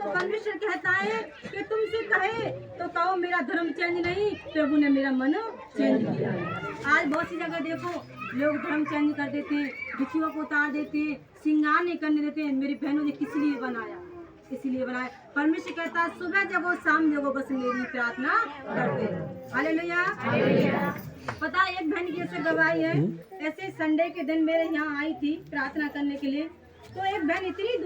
वो परमेश्वर कहता है कि तुमसे कहे तो कहो मेरा धर्म चेंज नहीं, प्रभु ने मेरा मन चेंज किया। आज बहुत सी जगह देखो लोग धर्म चेंज कर देते हैं, दुखियों को उतार देते हैं, श्रृंगार नहीं करने देते हैं। मेरी बहनों ने किस लिए बनाया? इसीलिए बनाया। परमेश्वर कहता है सुबह जगो शाम जगो बस मेरी प्रार्थना करते। हालेलुया। पता है एक बहन की ऐसे गवाही है, ऐसे संडे के दिन मेरे यहाँ आई थी प्रार्थना करने के लिए। तो एक बहन इतनी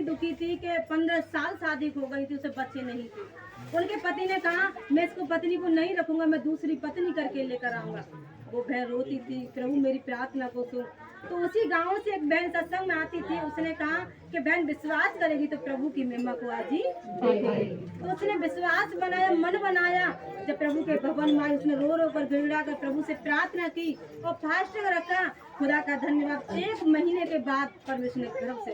दुखी थी कि 15 साल शादी हो गई थी, उसे बच्चे नहीं थे। उनके पति ने कहा मैं इसको पत्नी को नहीं रखूंगा, मैं दूसरी पत्नी करके लेकर आऊंगा। वो बहन रोती थी, प्रभु मेरी प्रार्थना को सुन। तो उसी गांव से एक बहन सत्संग में आती थी, उसने कहा कि बहन विश्वास करेगी तो प्रभु की महिमा को आज ही देखेगी। तो उसने विश्वास बनाया, मन बनाया। जब प्रभु के भवन में आई, उसने रो रो कर गिड़गिड़ा कर प्रभु से प्रार्थना की और फास्ट रखा। खुदा का धन्यवाद, 1 महीने के बाद परमेश्वर ने गर्भ से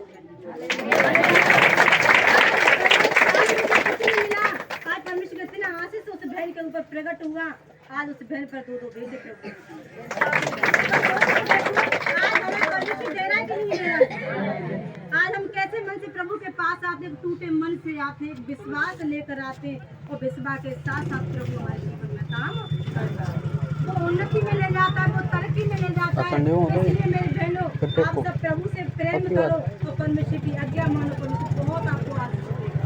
मिला। आज परमेश्वर के इतना आशीष उस बहन के ऊपर प्रकट हुआ। आज उस बहन पर 2 बेटे प्रभु आज हम कैसे मन से प्रभु के पास आते हैं, टूटे मन से आते हैं, विश्वास लेकर आते हैं और विश्वास के साथ साथ प्रभु हमारे जीवन में काम करता है। वो उन्नति में ले जाता है, वो तरक्की में ले जाता है। इसलिए मेरे बहनों आप सब प्रभु से प्रेम करो तो परमेश्वर की आज्ञा मानो, परमेश्वर बहुत आपको आशीष देगा।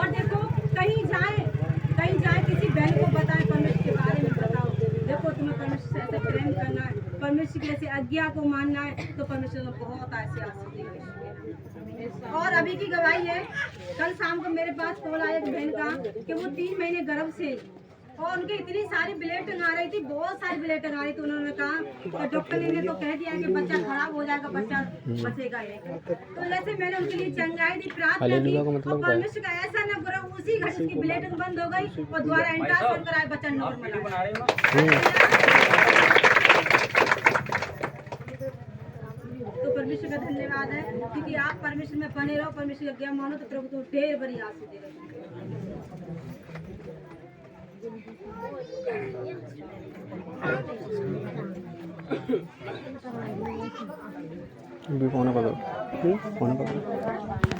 और देखो कहीं जाए किसी बहन को बताए परमेश्वर के बारे में बताओ। देखो तुम्हें परमेश्वर से ऐसे प्रेम करना है, परमेश्वर की ऐसी आज्ञा को मानना है तो परमेश्वर को बहुत ऐसे आशीष देगा। और अभी की गवाही है, कल शाम को मेरे पास कॉल आया एक बहन का कि वो 3 महीने गर्भ से और उनके इतनी सारी ब्लीडिंग आ रही थी, बहुत सारी ब्लीडिंग आ रही थी। उन्होंने कहा डॉक्टर ने तो कह दिया कि बच्चा खराब हो जाएगा, बच्चा बचेगा नहीं। तो जैसे मैंने उनके लिए चंगाई दी, प्रार्थना की और परमेश्वर का ऐसा न करो, उसी घड़ी उसकी ब्लीडिंग बंद हो गई और दोबारा अल्ट्रासाउंड कराया, बच्चा नॉर्मल। तो परमेश्वर का धन्यवाद है क्योंकि आप परमेश्वर में बने रहो, परमेश्वर का ज्ञान मानो तो प्रभु तो ढेर बड़ी आशीष देगा।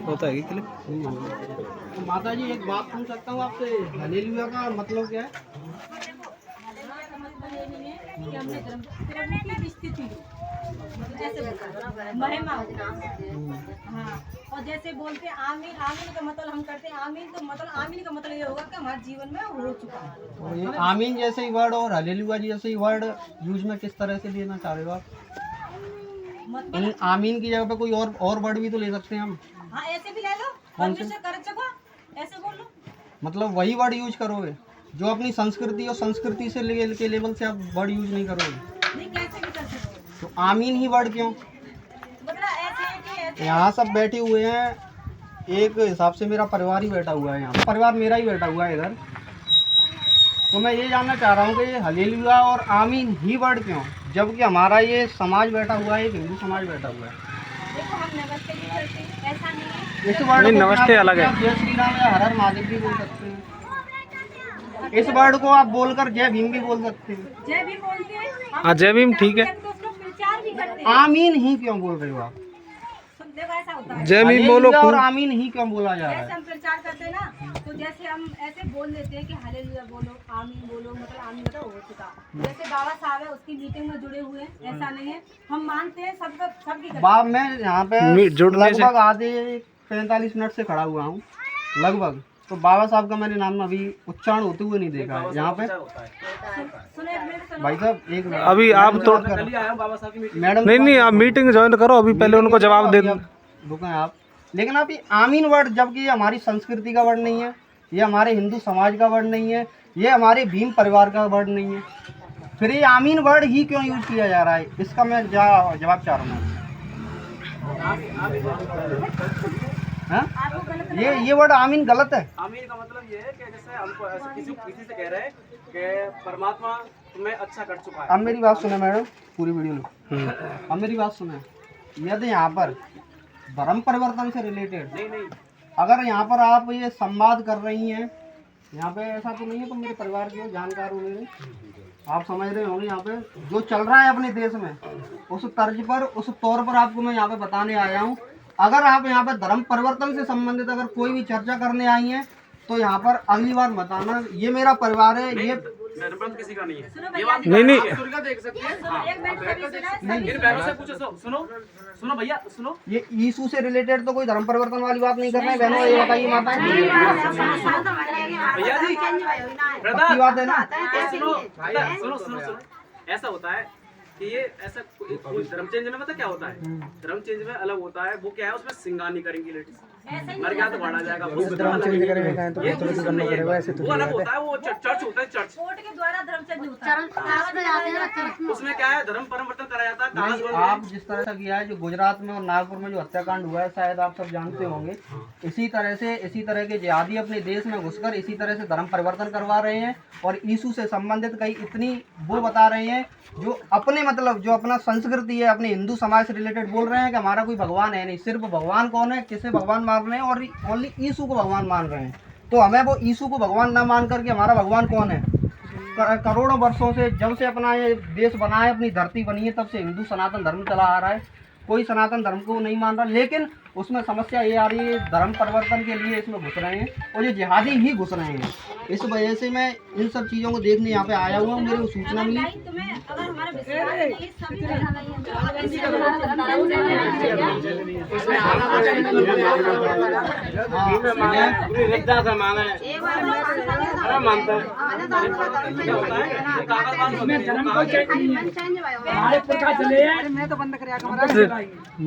होता है कि माता जी एक बात पूछ सकता हूँ आपसे, हालेलुया का मतलब क्या है? कि हमने प्रभु की स्थिति जैसे महिमा हाँ, और जैसे बोलते हैं आमीन, आमीन का मतलब हम करते हैं आमीन, तो मतलब आमीन का मतलब ये होगा कि हमारे जीवन में हो चुका है। ये आमीन जैसे ही वर्ड और हालेलुया जैसे ही वर्ड यूज में किस तरह से लेना चाह रहे हो आप? इन आमीन की जगह पे कोई और वर्ड भी तो ले सकते हैं हम। हाँ ऐसे भी ले लो, परमेश्वर कर सको ऐसे बोल लो, मतलब वही वर्ड यूज करोगे जो अपनी संस्कृति और संस्कृति से के लेवल से आप वर्ड यूज नहीं करोगे। नहीं कैसे भी कर सकते। तो आमीन ही वर्ड क्यों? मतलब ऐसे यहाँ सब बैठे हुए हैं, एक हिसाब से मेरा परिवार ही बैठा हुआ है, यहाँ परिवार मेरा ही बैठा हुआ है इधर। तो मैं ये जानना चाह रहा हूँ कि ये हालेलुया और आमीन ही वर्ड क्यों, जबकि हमारा ये समाज बैठा हुआ है, एक हिंदू समाज बैठा हुआ है। देखो हम नमस्ते भी करते हैं, ऐसा नहीं है। इस वर्ड को नमस्ते अलग है। जय श्री राम या हर हर महादेव भी बोल सकते हैं। इस वर्ड को आप बोलकर जय भीम भी बोल सकते हैं। जय भी बोलते हैं, हाँ जय भीम ठीक है। तो उसको प्रचार भी करते हैं। आमीन ही क्यों बोल रहे हो आप? देखो ऐसा होता है, जय भीम बोलो हालेलुया और आमीन ही क्यों बोला जा रहा जैसे है? हम प्रचार करते हैं ना, तो जैसे हम ऐसे बोल लेते हैं कि हालेलुया बोलो, आमीन बोलो, मतलब आमीन मतलब हो चुका। जैसे बाबा साहब है उसकी मीटिंग में जुड़े हुए हैं, ऐसा नहीं है, हम मानते हैं सबकी बाप मैं यहाँ पे जुड़ने से लगभग आधे 45 मिनट से खड़ा हुआ हूँ लगभग, तो बाबा साहब का मैंने नाम अभी उच्चारण होते हुए नहीं देखा है यहाँ पे। सुनो एक मिनट सुनो। भाई साहब एक मिनट, अभी आप तो मैडम नहीं आप मीटिंग ज्वाइन करो, अभी पहले उनको जवाब दे दो। रुकें आप। लेकिन आप ये आमीन वर्ड, जबकि ये हमारी संस्कृति का वर्ड नहीं है, ये हमारे हिंदू समाज का वर्ड नहीं है, ये हमारे भीम परिवार का वर्ड नहीं है, फिर ये आमीन वर्ड ही क्यों यूज किया जा रहा है? इसका मैं जवाब चाह रहा हूँ। ये वर्ड आमीन गलत है। आमीन का मतलब ये है कि जैसे हमको किसी से कह रहे हैं कि परमात्मा तुम्हें अच्छा कर चुका है। अब मेरी बात सुने मैडम, पूरी वीडियो लो। अब मेरी बात सुने, यदि यहाँ पर धर्म परिवर्तन से रिलेटेड नहीं अगर यहाँ पर आप ये संवाद कर रही हैं, यहाँ पे ऐसा तो नहीं है, तो मेरे परिवार के जानकार हो मेरे, आप समझ रहे होंगे यहाँ पे जो चल रहा है अपने देश में, उस तर्ज पर उस तौर पर आपको मैं यहाँ पे बताने आया हूँ अगर आप यहाँ पर धर्म परिवर्तन से संबंधित अगर कोई भी चर्चा करने आई हैं तो यहाँ पर अगली बार मत आना। ये मेरा परिवार है, ये धर्म पंथ किसी का नहीं है। सुनो ये भैया, बात नहीं, नहीं। आप सूर्य का देख सकते हैं। हाँ, एक मिनट आप बैठ कर सभी देख सकते सुना, हैं। इन बहनों से पूछो, सुनो भैया, सुनो। ये यीशु से रिलेटेड तो कोई धर्म परिवर्तन वाली बात नहीं कर रहे हैं बहनों, ये बताइए माताएं। भैया जी, पक्की बात है ना? सुनो brother, सुनो सुनो सुनो, ऐसा होता है कि ये ऐसा कोई धर्म चेंज में पता क्या होता है, धर्म चेंज में अलग होता है। वो क्या है, उसमें श्रृंगार नहीं करेंगी लेडीज, मर गया तो बढ़ा जाएगा। वो धर्म चेंज करेगा तो वो अलग होता है, वो चर्च होता है, चर्च। कोर्ट के द्वारा धर्म चेंज होता है। उसमें क्या है, धर्म परिवर्तन करा जाता है। कागज नहीं, आप जिस तरह से किया है, जो गुजरात में और नागपुर में जो हत्याकांड हुआ है, शायद आप सब जानते होंगे। इसी तरह के जिहादी अपने देश में घुसकर इसी तरह से धर्म परिवर्तन करवा रहे हैं और यीशु से संबंधित कई इतनी वो बता रहे हैं जो अपने मतलब जो अपना संस्कृति है, अपने हिंदू समाज से रिलेटेड बोल रहे हैं कि हमारा कोई भगवान है नहीं, सिर्फ भगवान कौन है, किसे भगवान मान रहे हैं और ओनली यीशु को भगवान मान रहे हैं। तो हमें वो यीशु को भगवान ना मान करके हमारा भगवान कौन है? करोड़ों वर्षों से जब से अपना ये देश बना है, अपनी धरती बनी है, तब से हिंदू सनातन धर्म चला आ रहा है। कोई सनातन धर्म को नहीं मान रहा, लेकिन उसमें समस्या ये आ रही है धर्म परिवर्तन के लिए इसमें घुस रहे हैं और ये जिहादी ही घुस रहे हैं। इस वजह से मैं इन सब चीज़ों को देखने यहाँ पे आया हुआ हूँ। मेरे को सूचना मिली। तुम्हें अगर हमारा विश्वास नहीं, सभी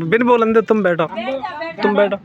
बिन बोलन दे, तुम बैठो, तुम बैठो।